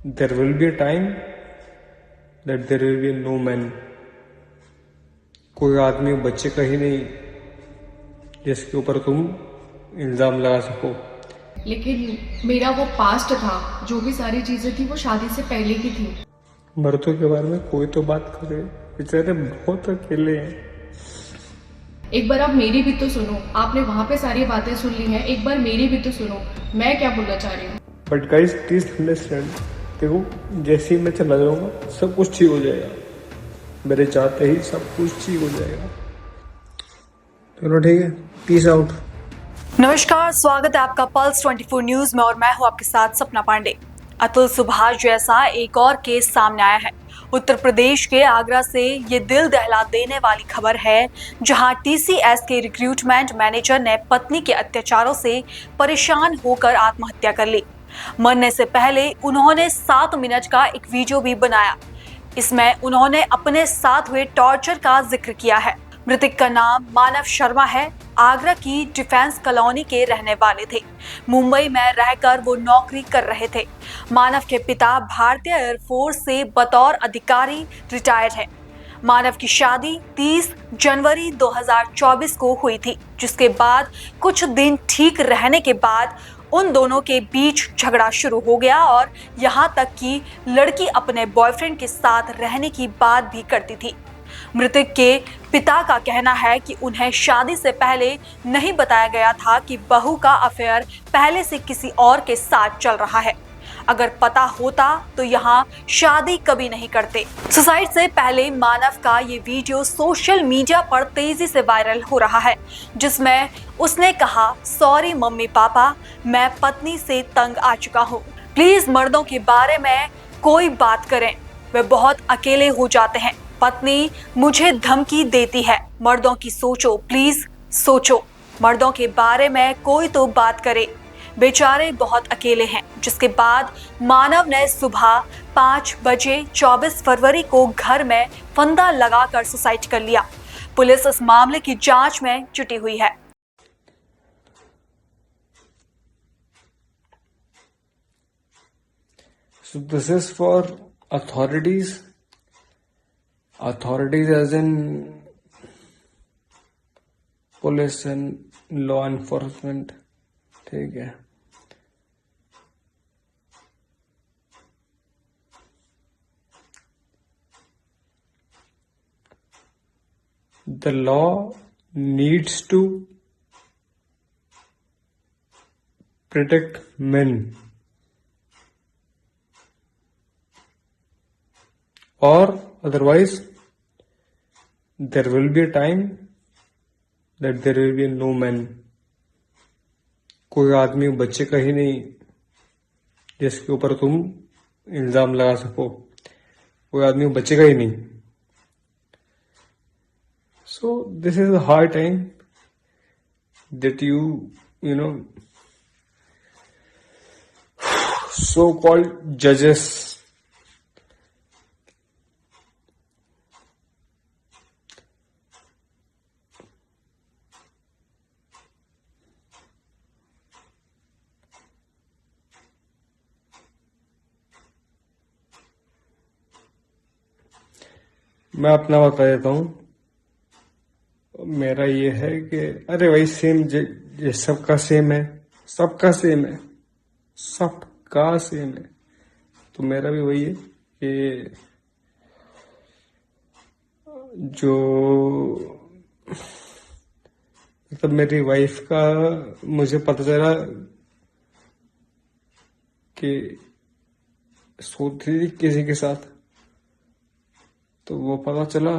There will be a time that there will be no man. कोई आदमी बच्चे का ही नहीं जिसके ऊपर तुम इल्जाम लगा सको। लेकिन मेरा वो पास्ट था, जो भी सारी चीजें थी वो शादी से पहले की थी। मर्दों के बारे में कोई तो बात करे, बेचारे बहुत अकेले हैं। एक बार आप मेरी भी तो सुनो। आपने वहां पे सारी बातें सुन ली हैं, एक बार मेरी भी तो सुनो, मैं क्या बोलना चाह रही हूँ। बट गाइस प्लीज अंडरस्टैंड, देखो जैसे ही मैं चला जाऊंगा सब कुछ ठीक हो जाएगा, मेरे चाहते ही सब कुछ ठीक हो जाएगा। चलो ठीक है, पीस आउट। नमस्कार, स्वागत है आपका पल्स 24 न्यूज में और मैं हूं आपके साथ सपना पांडे। अतुल सुभाष जैसा एक और केस सामने आया है। उत्तर प्रदेश के आगरा से ये दिल दहला देने वाली खबर है, जहां टीसीएस के रिक्रूटमेंट मैनेजर ने पत्नी के अत्याचारों से परेशान होकर आत्महत्या कर ली। मरने से पहले उन्होंने 7 मिनट का एक वीडियो भी बनाया। इसमें उन्होंने अपने साथ हुए टॉर्चर का जिक्र किया है। मृतक का नाम मानव शर्मा है। आगरा की डिफेंस कॉलोनी के रहने वाले थे। मुंबई में रहकर वो नौकरी कर रहे थे। मानव के पिता भारतीय एयरफोर्स से बतौर अधिकारी रिटायर्ड है। मानव की शादी 30 जनवरी 2024 को हुई थी, जिसके बाद कुछ दिन ठीक रहने के बाद उन दोनों के बीच झगड़ा शुरू हो गया और यहाँ तक कि लड़की अपने बॉयफ्रेंड के साथ रहने की बात भी करती थी। मृतक के पिता का कहना है कि उन्हें शादी से पहले नहीं बताया गया था कि बहू का अफेयर पहले से किसी और के साथ चल रहा है। अगर पता होता तो यहाँ शादी कभी नहीं करते। सुसाइड से पहले मानव का ये वीडियो सोशल मीडिया पर तेजी से वायरल हो रहा है, जिसमें उसने कहा, सॉरी मम्मी पापा, मैं पत्नी से तंग आ चुका हूँ। प्लीज मर्दों के बारे में कोई बात करें, वे बहुत अकेले हो जाते हैं। पत्नी मुझे धमकी देती है। मर्दों की सोचो, प्लीज सोचो। मर्दों के बारे में कोई तो बात करे, बेचारे बहुत अकेले हैं। जिसके बाद मानव ने सुबह 5 बजे 24 फरवरी को घर में फंदा लगाकर सुसाइड कर लिया। पुलिस इस मामले की जांच में जुटी हुई है। So this is for authorities as in police and law enforcement, ठीक है। The law needs to protect men, or otherwise there will be a time that there will be no man. कोई आदमी बच्चे का ही नहीं जिसके ऊपर तुम इल्जाम लगा सको। कोई आदमी बच्चे का ही नहीं। So this is a hard time that you know so-called judges मैं अपना बता देता हूँ। मेरा ये है कि अरे भाई सेम ये सबका सेम है, सबका सेम है, सबका सेम है। तो मेरा भी वही है कि जो मतलब मेरी वाइफ का मुझे पता चला कि सोती थी किसी के साथ, तो वो पता चला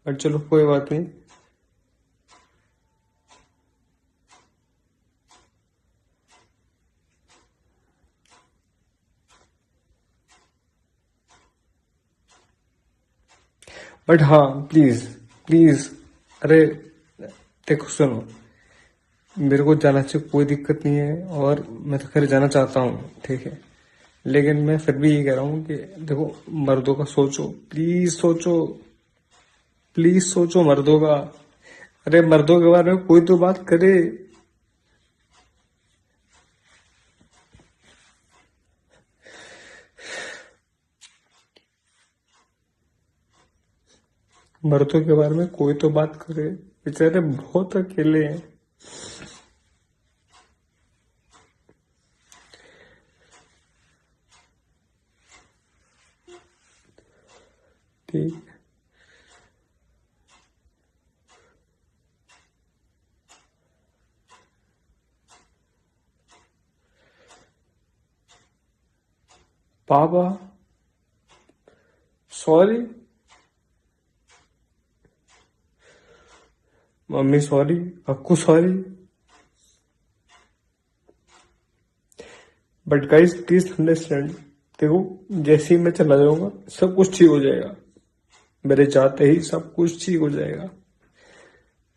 बट चलो कोई बात नहीं। बट हाँ प्लीज प्लीज, अरे देखो सुनो, मेरे को जाना चाहिए, कोई दिक्कत नहीं है और मैं तो खैर जाना चाहता हूँ, ठीक है। लेकिन मैं फिर भी ये कह रहा हूँ कि देखो, मर्दों का सोचो, प्लीज सोचो, प्लीज सोचो मर्दों का। अरे मर्दों के बारे में कोई तो बात करे। मर्दों के बारे में कोई तो बात करे, बेचारे बहुत अकेले हैं। ठीक है। पापा sorry, mummy sorry, Akku sorry, but guys please understand. देखो, जैसे ही मैं चला जाऊंगा सब कुछ ठीक हो जाएगा। मेरे जाते ही सब कुछ ठीक हो जाएगा।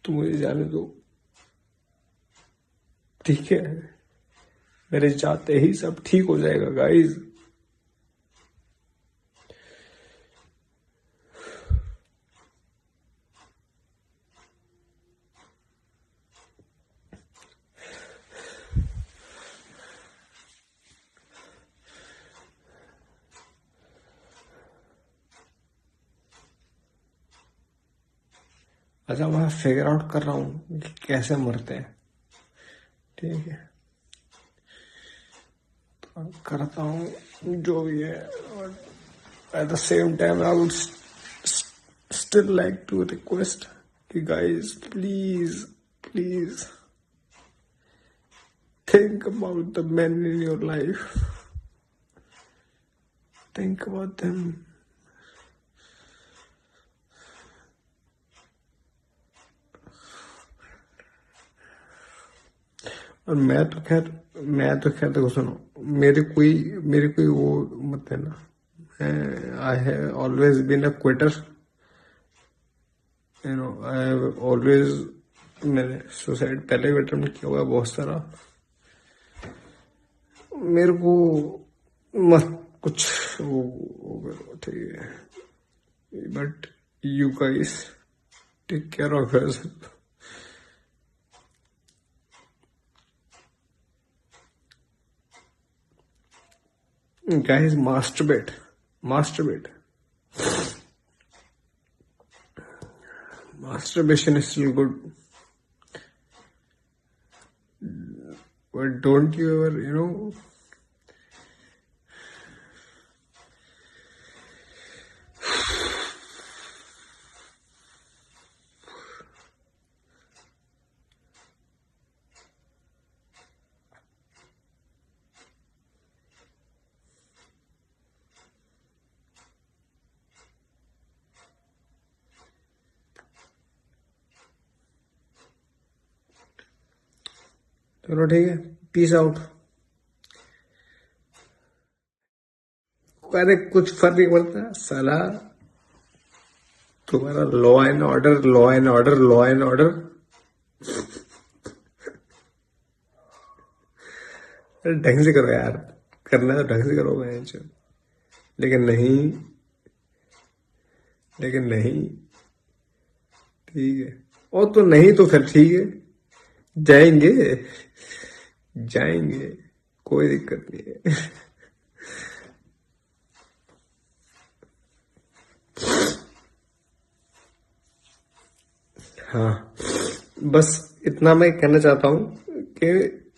तो मुझे जाने दो, ठीक है? मेरे जाते ही सब ठीक हो जाएगा गाइस। अच्छा, मैं फिगर आउट कर रहा हूँ कि कैसे मरते हैं, ठीक है? तो करता हूँ जो भी है, और at the same time I would still like to request कि guys please please think about the men in your life. Think about them. और मैं तो खैर देखो, सुनो, मेरी कोई वो मत है ना। I have always been a quitter, you know. I have always, मैंने सुसाइड पहले भी अटेम्प्ट किया हुआ है बहुत सारा। मेरे को मत कुछ वो करो, ठीक है? But you guys take care of yourself. Guys, masturbate. Masturbation is still good. But don't you ever, चलो ठीक है, पीस आउट। अरे कुछ फर्क नहीं पड़ता साला, तुम्हारा लॉ एंड ऑर्डर। ढंग से करो यार, करना तो ढंग से करो मैं। लेकिन नहीं, ठीक है? और तो नहीं तो फिर ठीक है, जाएंगे, कोई दिक्कत नहीं है। हाँ, बस इतना मैं कहना चाहता हूँ कि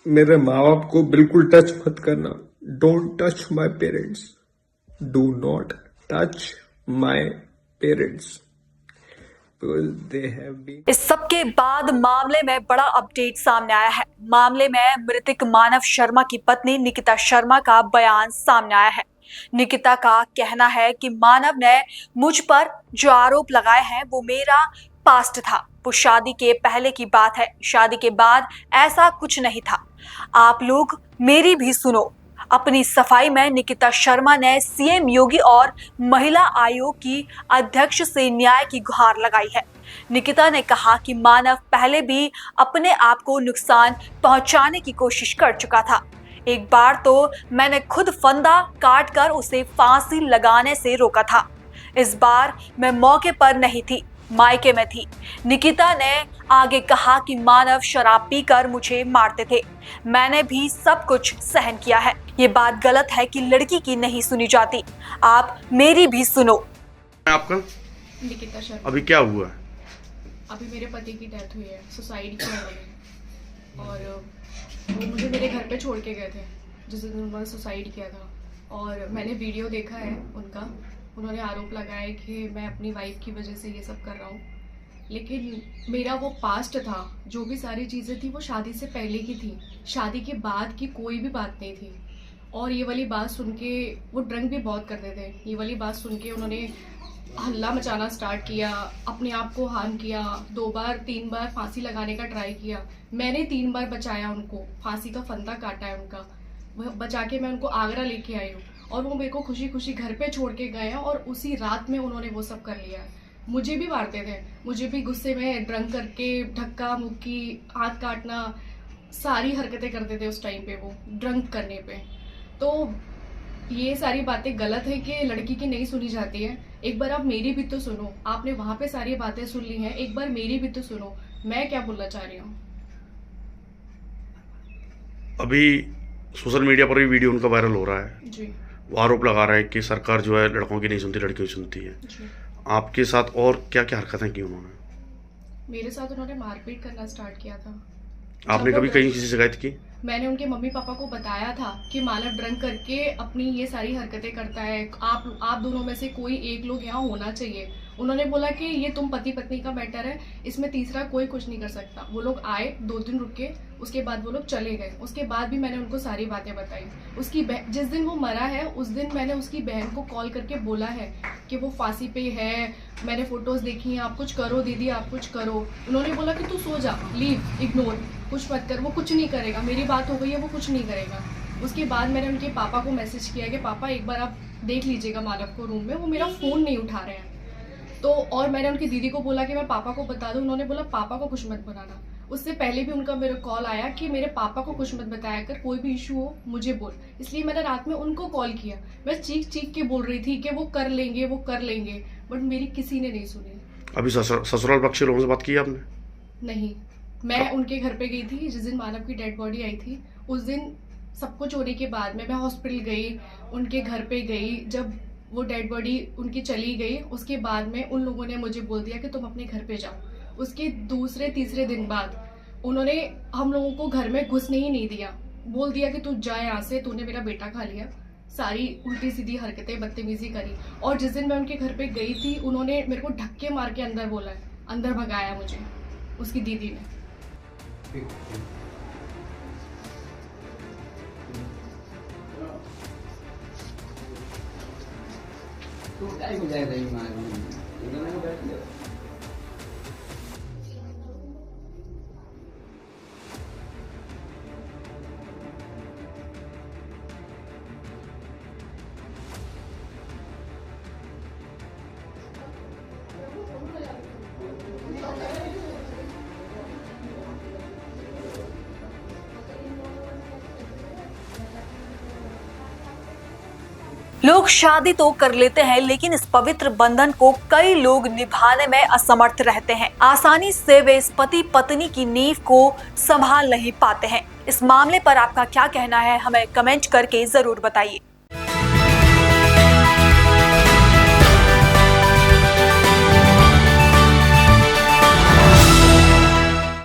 मेरे माँ बाप को बिल्कुल टच मत करना। Don't touch my parents, do not touch my parents, इस सब के बाद मामले में बड़ा अपडेट सामने आया है। मामले में मृतक मानव शर्मा की पत्नी निकिता शर्मा का बयान सामने आया है। निकिता का कहना है कि मानव ने मुझ पर जो आरोप लगाए हैं वो मेरा पास्ट था, वो शादी के पहले की बात है, शादी के बाद ऐसा कुछ नहीं था। आप लोग मेरी भी सुनो। अपनी सफाई में निकिता शर्मा ने सीएम योगी और महिला आयोग की अध्यक्ष से न्याय की गुहार लगाई है। निकिता ने कहा कि मानव पहले भी अपने आप को नुकसान पहुंचाने की कोशिश कर चुका था, एक बार तो मैंने खुद फंदा काट कर उसे फांसी लगाने से रोका था। इस बार मैं मौके पर नहीं थी, मायके में थी। निकिता ने आगे कहा कि मानव शराब पीकर मुझे मारते थे, मैंने भी सब कुछ सहन किया है। ये बात गलत है कि लड़की की नहीं सुनी जाती, आप मेरी भी सुनो। आपका निकिता शर्मा। अभी क्या हुआ है? अभी मेरे पति की डेथ हुई है, सुसाइड किया उन्होंने, और वो मुझे मेरे घर पे छोड़ के गए थे जिस दिन उन्होंने सुसाइड किया था। और मैंने वीडियो देखा है उनका, उन्होंने आरोप लगाया कि मैं अपनी वाइफ की वजह से ये सब कर रहा हूँ, लेकिन मेरा वो पास्ट था, जो भी सारी चीज़ें थी वो शादी से पहले की थी, शादी के बाद की कोई भी बात नहीं थी। और ये वाली बात सुन के, वो ड्रंक भी बहुत करते थे, ये वाली बात सुन के उन्होंने हल्ला मचाना स्टार्ट किया, अपने आप को हार्म किया, 2 बार 3 बार फांसी लगाने का ट्राई किया। मैंने 3 बार बचाया उनको, फांसी का फंदा काटा है उनका, वह बचा के मैं उनको आगरा लेके आई हूँ, और वो मेरे को खुशी खुशी घर पे छोड़ के गए हैं, और उसी रात में उन्होंने वो सब कर लिया है। मुझे भी मारते थे, मुझे भी गुस्से में ड्रंक करके धक्का मुक्की, हाथ काटना, सारी हरकतें करते थे उस टाइम पे वो ड्रंक करने पे। तो ये सारी बातें गलत है कि लड़की की नहीं सुनी जाती है। एक बार आप मेरी भी तो सुनो, आपने वहां पे सारी बातें सुन ली हैं, एक बार मेरी भी तो सुनो, मैं क्या बोलना चाह रही हूँ। अभी सोशल मीडिया पर भी वीडियो उनका वायरल हो रहा है, जी वो आरोप लगा रहा है कि सरकार जो है लड़कों की नहीं सुनती, लड़कियों की सुनती है। जी। आपके साथ और क्या क्या हरकतें की उन्होंने? मेरे साथ उन्होंने मारपीट करना स्टार्ट किया था। आपने जब कभी वो- कहीं किसी से शिकायत की? मैंने उनके मम्मी पापा को बताया था कि मानव ड्रंक करके अपनी ये सारी हरकतें करता है, आप दोनों में से कोई एक लोग यहाँ होना चाहिए। उन्होंने बोला कि ये तुम पति पत्नी का मैटर है, इसमें तीसरा कोई कुछ नहीं कर सकता। वो लोग आए, 2 दिन रुके, उसके बाद वो लोग चले गए। उसके बाद भी मैंने उनको सारी बातें बताई। उसकी जिस दिन वो मरा है उस दिन मैंने उसकी बहन को कॉल करके बोला है कि वो फांसी पे है, मैंने फोटोज देखी हैं, आप कुछ करो दीदी, आप कुछ करो। उन्होंने बोला कि तू सो जा, लीव, इग्नोर, कुछ मत कर, वो कुछ नहीं करेगा, मेरी बात हो गई है, वो कुछ नहीं करेगा। उसके बाद मैंने उनके पापा को मैसेज किया कि पापा एक बार आप देख लीजिएगा मानव को रूम में, वो मेरा फ़ोन नहीं उठा रहे हैं। तो और मैंने उनकी दीदी को बोला कि मैं पापा को बता दूं, उन्होंने बोला पापा को कुछ मत बताना। उससे पहले भी उनका मेरा कॉल आया कि मेरे पापा को कुछ मत बताया कर, कोई भी इशू हो मुझे बोल। इसलिए मैंने रात में उनको कॉल किया, मैं चीख चीख के बोल रही थी कि वो कर लेंगे, वो कर लेंगे, बट मेरी किसी ने नहीं सुनी। अभी ससुराल पक्ष के लोगों से बात की आपने? नहीं, मैं उनके घर पे गई थी जिस दिन मानव की डेड बॉडी आई थी। उस दिन सब कुछ होने के बाद में मैं हॉस्पिटल गई, उनके घर पे गई। जब वो डेड बॉडी उनकी चली गई, उसके बाद में उन लोगों ने मुझे बोल दिया कि तुम अपने घर पे जाओ। उसके दूसरे तीसरे दिन बाद उन्होंने हम लोगों को घर में घुसने ही नहीं दिया, बोल दिया कि तू जा यहाँ से, तूने मेरा बेटा खा लिया। सारी उल्टी सीधी हरकतें, बदतमीजी करी। और जिस दिन मैं उनके घर पे गई थी, उन्होंने मेरे को धक्के मार के अंदर बोला है, अंदर भगाया मुझे उसकी दीदी ने। तो काय को जाएगा ये मार बैठ ले। लोग शादी तो कर लेते हैं, लेकिन इस पवित्र बंधन को कई लोग निभाने में असमर्थ रहते हैं। आसानी से वे इस पति पत्नी की नींव को संभाल नहीं पाते हैं। इस मामले पर आपका क्या कहना है, हमें कमेंट करके जरूर बताइए।